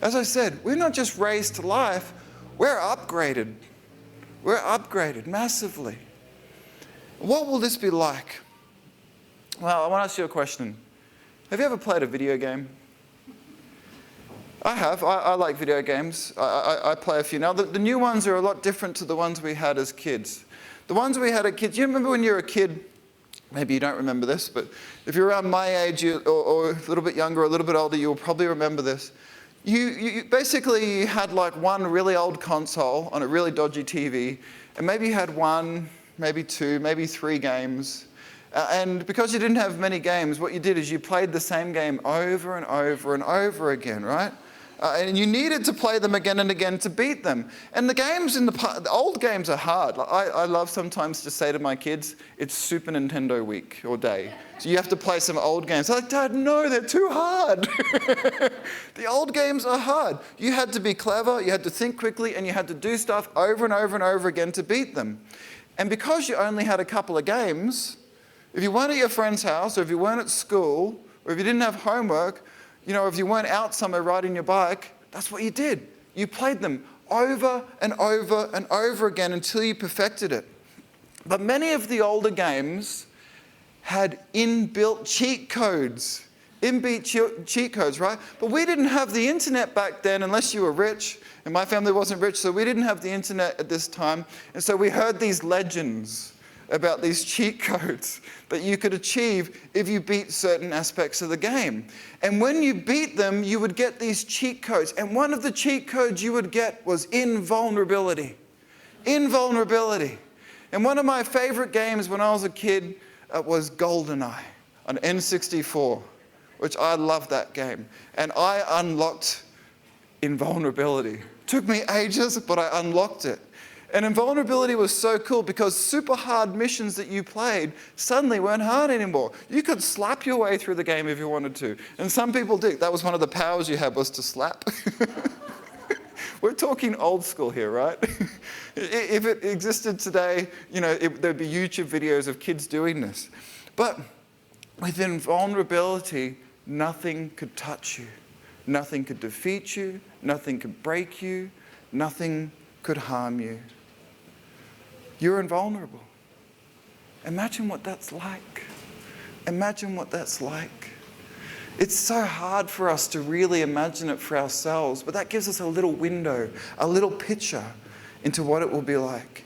As I said, we're not just raised to life, we're upgraded. We're upgraded massively. What will this be like? Well, I want to ask you a question. Have you ever played a video game? I have. I like video games. I play a few. Now, the new ones are a lot different to the ones we had as kids. The ones we had as kids, you remember when you were a kid, maybe you don't remember this, but if you're around my age or a little bit younger or a little bit older, you'll probably remember this. You basically had like one really old console on a really dodgy TV, and maybe you had one, maybe two, maybe three games. And because you didn't have many games, what you did is you played the same game over and over and over again, right? And you needed to play them again and again to beat them. And the games the old games are hard. I love sometimes to say to my kids, it's Super Nintendo week or day. So you have to play some old games. They're like, Dad, no, they're too hard. The old games are hard. You had to be clever, you had to think quickly, and you had to do stuff over and over and over again to beat them. And because you only had a couple of games, if you weren't at your friend's house, or if you weren't at school, or if you didn't have homework, if you weren't out somewhere riding your bike, that's what you did. You played them over and over and over again until you perfected it. But many of the older games had inbuilt cheat codes. Inbuilt cheat codes, right? But we didn't have the internet back then unless you were rich. And my family wasn't rich, so we didn't have the internet at this time. And so we heard these legends about these cheat codes that you could achieve if you beat certain aspects of the game. And when you beat them, you would get these cheat codes. And one of the cheat codes you would get was invulnerability. Invulnerability. And one of my favorite games when I was a kid was GoldenEye on N64, which I loved that game. And I unlocked invulnerability. Took me ages, but I unlocked it. And invulnerability was so cool because super hard missions that you played suddenly weren't hard anymore. You could slap your way through the game if you wanted to. And some people did. That was one of the powers you had, was to slap. We're talking old school here, right? If it existed today, there'd be YouTube videos of kids doing this. But with invulnerability, nothing could touch you. Nothing could defeat you. Nothing could break you. Nothing could harm you. You're invulnerable. Imagine what that's like. Imagine what that's like. It's so hard for us to really imagine it for ourselves, but that gives us a little window, a little picture into what it will be like.